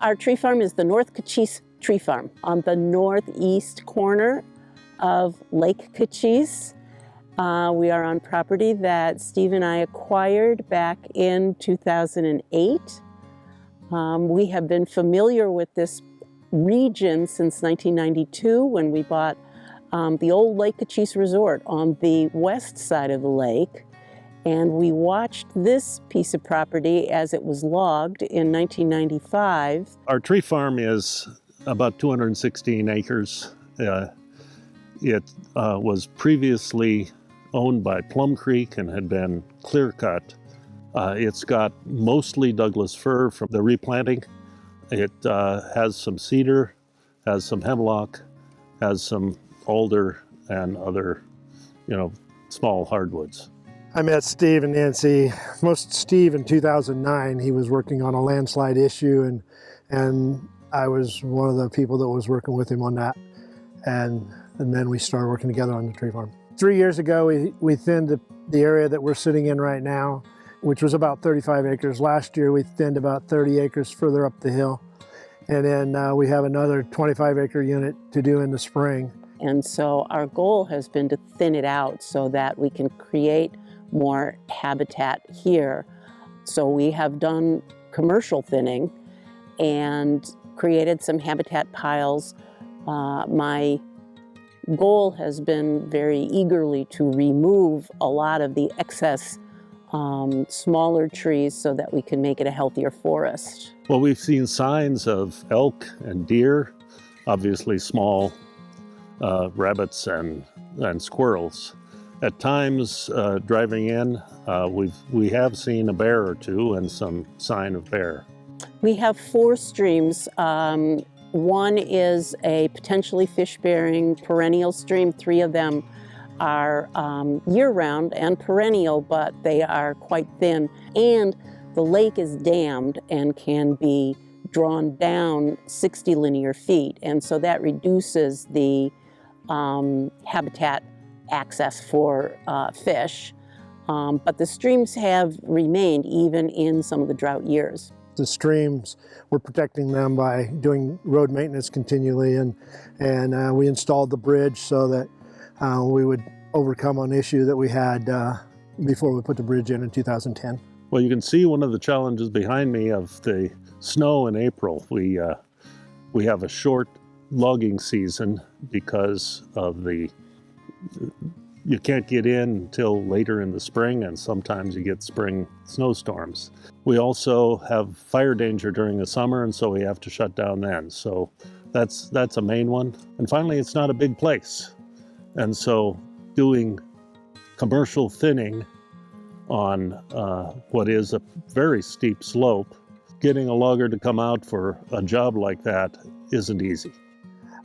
Our tree farm is the North Kachess Tree Farm on the northeast corner of Lake Kachess. We are on property that Steve and I acquired back in 2008. We have been familiar with this region since 1992 when we bought the old Lake Kachess Resort on the west side of the lake. And we watched this piece of property as it was logged in 1995. Our tree farm is about 216 acres. It was previously owned by Plum Creek and had been clear cut. It's got mostly Douglas fir from the replanting. It has some cedar, has some hemlock, has some alder and other, small hardwoods. I met Steve and Nancy, Steve in 2009. He was working on a landslide issue and I was one of the people that was working with him on that. And then we started working together on the tree farm. 3 years ago, we thinned the area that we're sitting in right now, which was about 35 acres. Last year, we thinned about 30 acres further up the hill. And then we have another 25-acre unit to do in the spring. And so our goal has been to thin it out so that we can create more habitat here. So we have done commercial thinning and created some habitat piles. My goal has been very eagerly to remove a lot of the excess smaller trees so that we can make it a healthier forest. Well, we've seen signs of elk and deer, obviously small rabbits and squirrels. At times, driving in, we have seen a bear or two and some sign of bear. We have 4 streams. One is a potentially fish-bearing perennial stream. 3 of them are year-round and perennial, but they are quite thin. And the lake is dammed and can be drawn down 60 linear feet. And so that reduces the habitat access for fish. But the streams have remained even in some of the drought years. The streams, we're protecting them by doing road maintenance continually, and we installed the bridge so that we would overcome an issue that we had before we put the bridge in 2010. Well, you can see one of the challenges behind me of the snow in April. We have a short logging season because of you can't get in until later in the spring, and sometimes you get spring snowstorms. We also have fire danger during the summer, and so we have to shut down then. So that's a main one. And finally, it's not a big place. And so doing commercial thinning on what is a very steep slope, getting a logger to come out for a job like that isn't easy.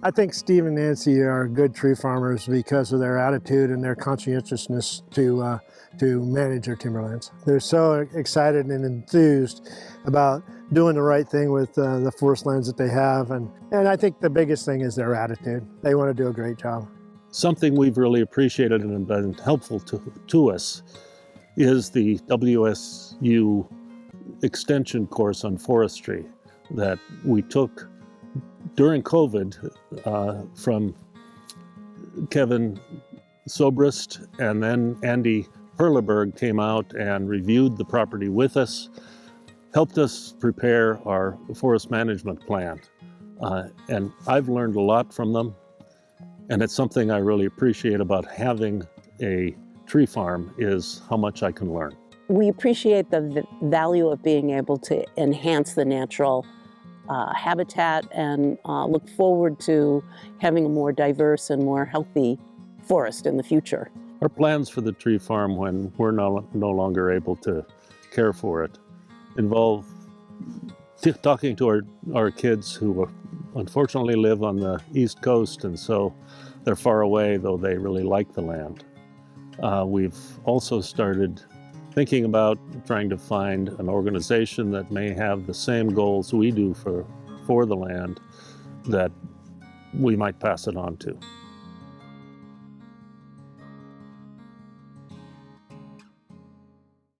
I think Steve and Nancy are good tree farmers because of their attitude and their conscientiousness to manage their timberlands. They're so excited and enthused about doing the right thing with the forest lands that they have. And I think the biggest thing is their attitude. They want to do a great job. Something we've really appreciated and been helpful to us is the WSU extension course on forestry that we took during COVID from Kevin Sobrist, and then Andy Perleberg came out and reviewed the property with us, helped us prepare our forest management plan. And I've learned a lot from them, and it's something I really appreciate about having a tree farm is how much I can learn. We appreciate the value of being able to enhance the natural habitat and look forward to having a more diverse and more healthy forest in the future. Our plans for the tree farm when we're no longer able to care for it involve talking to our kids who unfortunately live on the East Coast, and so they're far away, though they really like the land. We've also started thinking about trying to find an organization that may have the same goals we do for the land, that we might pass it on to.